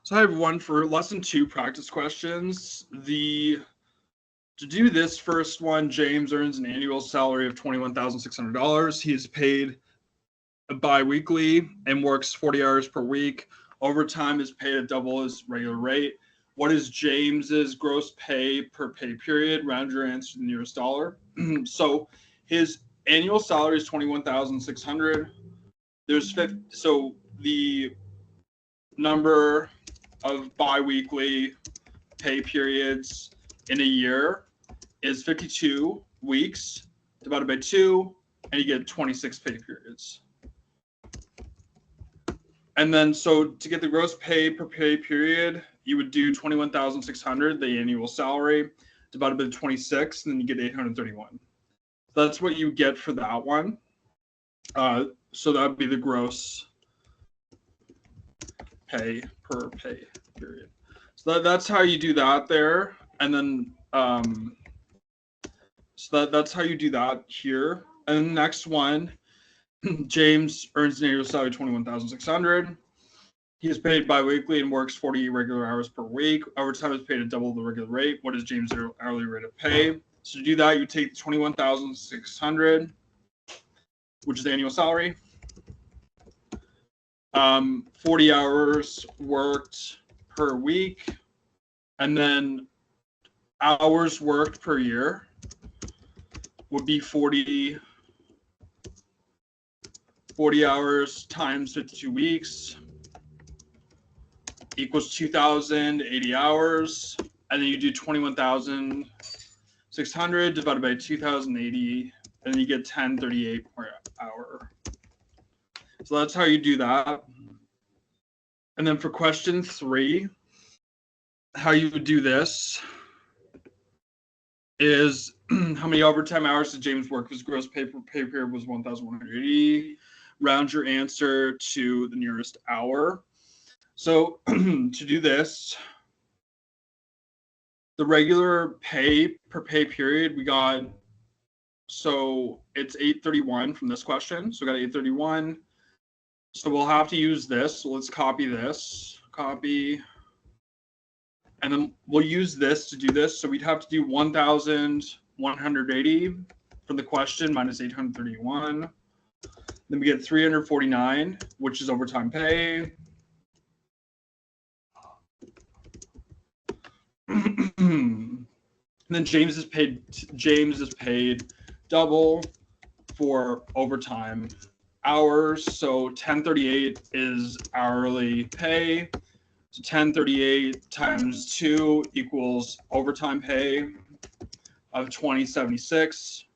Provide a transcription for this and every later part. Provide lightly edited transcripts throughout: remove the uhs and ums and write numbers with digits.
So I have one for lesson 2 practice questions. To do this first one, James earns an annual salary of $21,600. He is paid bi-weekly and works 40 hours per week. Overtime is paid at double his regular rate. What is James's gross pay per pay period? Round your answer to the nearest dollar. So his annual salary is $21,600. There's 50, so the number of bi-weekly pay periods in a year is 52 weeks divided by 2, and you get 26 pay periods. And then, so to get the gross pay per pay period, you would do 21,600, the annual salary, divided by 26, and then you get 831. That's what you get for that one. So that would be the gross pay per pay period. So that's how you do that there. And then, so that's how you do that here. And the next one, James earns an annual salary of $21,600. He is paid bi-weekly and works 40 regular hours per week. Overtime is paid at double the regular rate. What is James' hourly rate of pay? So to do that, you take $21,600, which is the annual salary. 40 hours worked per week, and then hours worked per year would be 40 hours times 52 weeks equals 2,080 hours, and then you do 21,600 divided by 2,080, and then you get 1038 per hour. So that's how you do that. And then for question 3, how you would do this is how many overtime hours did James work? His gross pay per pay period was 1,180. Round your answer to the nearest hour. So to do this, the regular pay per pay period we got, so it's 831 from this question. So we got 831. So we'll have to use this. So let's copy this, copy, and then we'll use this to do this. So we'd have to do 1,180 from the question minus 831. Then we get 349, which is overtime pay. And then James is paid double for overtime hours. So 1038 is hourly pay. So 1038 times 2 equals overtime pay of 2076.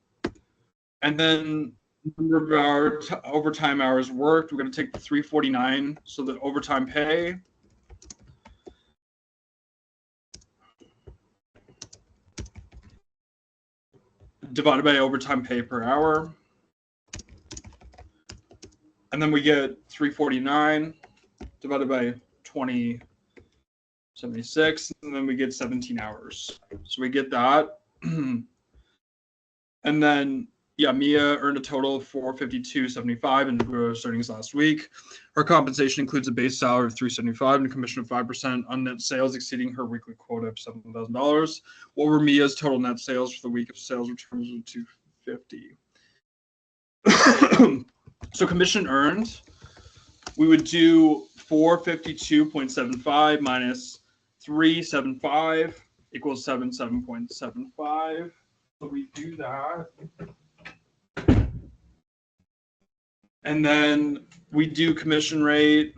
And then number of our overtime hours worked, we're going to take the 349, so the overtime pay divided by overtime pay per hour. And then we get 349 divided by 2076, and then we get 17 hours. So we get that. And then, yeah, Mia earned a total of $452.75 in gross earnings last week. Her compensation includes a base salary of $375 and a commission of 5% on net sales exceeding her weekly quota of $7,000. What were Mia's total net sales for the week if sales returns were $250? So commission earned, we would do 452.75 minus 375 equals 77.75. So we do that. And then we do commission rate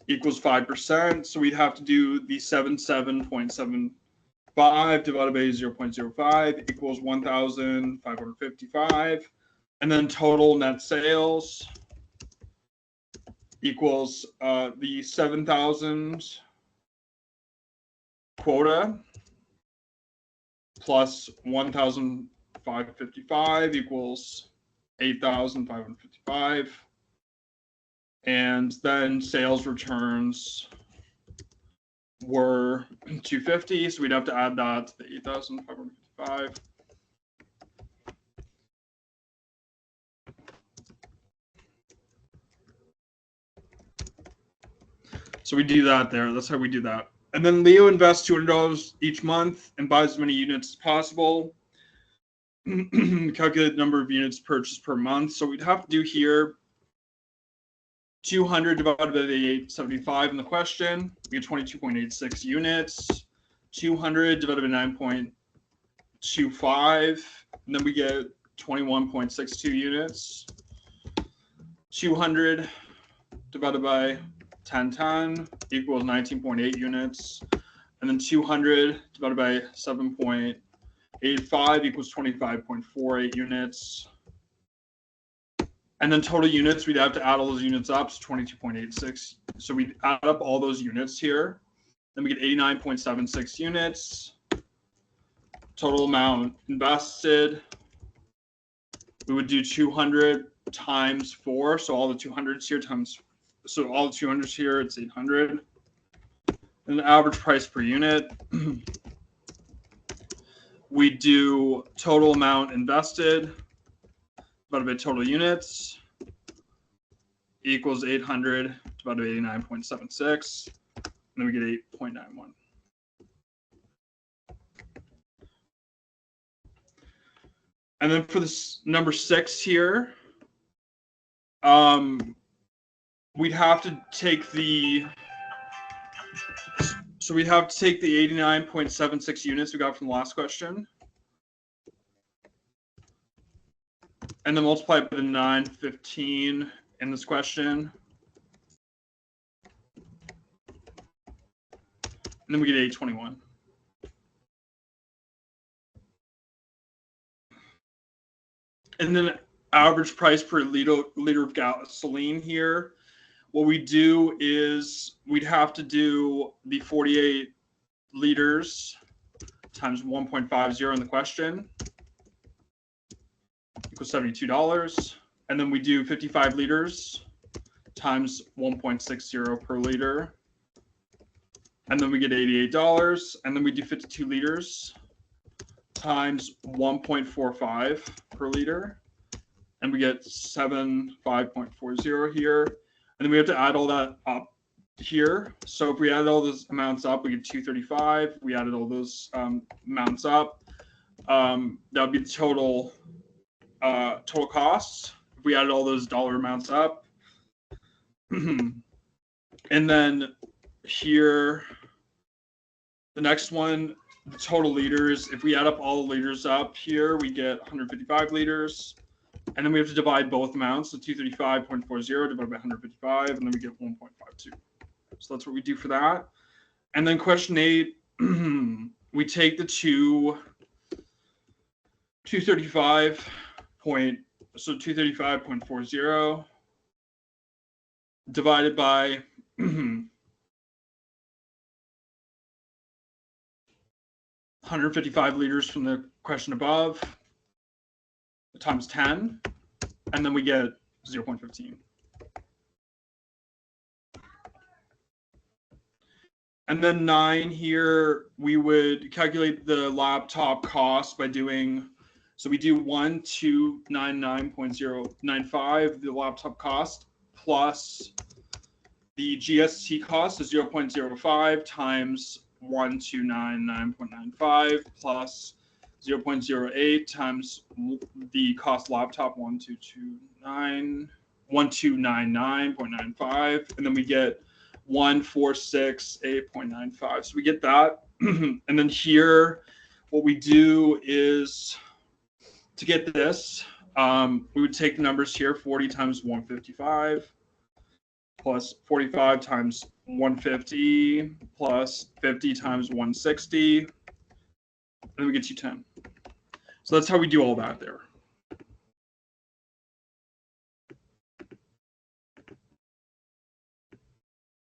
equals 5%. So we'd have to do the 77.75 divided by 0.05 equals 1,555. And then total net sales equals the 7,000 quota plus 1,555 equals 8,555. And then sales returns were 250, so we'd have to add that to the 8,555. So we do that there. That's how we do that. And then Leo invests $200 each month and buys as many units as possible. Calculate the number of units purchased per month. So we'd have to do here 200 divided by the 875 in the question. We get 22.86 units. 200 divided by 9.25. And then we get 21.62 units. 200 divided by 1010 equals 19.8 units. And then 200 divided by 7.85 equals 25.48 units. And then total units, we'd have to add all those units up, so 22.86. So we'd add up all those units here. Then we get 89.76 units. Total amount invested. We would do 200 times 4. So all the 200s here times, so all the 200s here, it's 800. And the average price per unit. We do total amount invested divided by total units equals 800 divided by 89.76. And then we get 8.91. And then for this number 6 here, we'd have to take the, so we'd have to take the 89.76 units we got from the last question and then multiply it by the 915 in this question. And then we get 821. And then average price per liter of gasoline here. What we do is we'd have to do the 48 liters times 1.50 in the question equals $72. And then we do 55 liters times 1.60 per liter. And then we get $88. And then we do 52 liters times 1.45 per liter. And we get 75.40 here. And then we have to add all that up here. So if we add all those amounts up, we get 235. We added all those amounts up. That would be the total costs. If we added all those dollar amounts up. And then here, the next one, the total liters. If we add up all the liters up here, we get 155 liters. And then we have to divide both amounts. So 235.40 divided by 155, and then we get 1.52. So that's what we do for that. And then question 8, we take the 235.40 divided by 155 liters from the question above times 10, and then we get 0.15. And then 9 here, we would calculate the laptop cost by doing, so we do 1299.095, the laptop cost, plus the GST cost is 0.05 times 1299.95 plus 0.08 times the cost laptop 1299.95, and then we get 1468.95. So we get that. And then here, what we do is to get this, we would take the numbers here, 40 times 155 plus 45 times 150 plus 50 times 160. And then we get 210. So that's how we do all that there.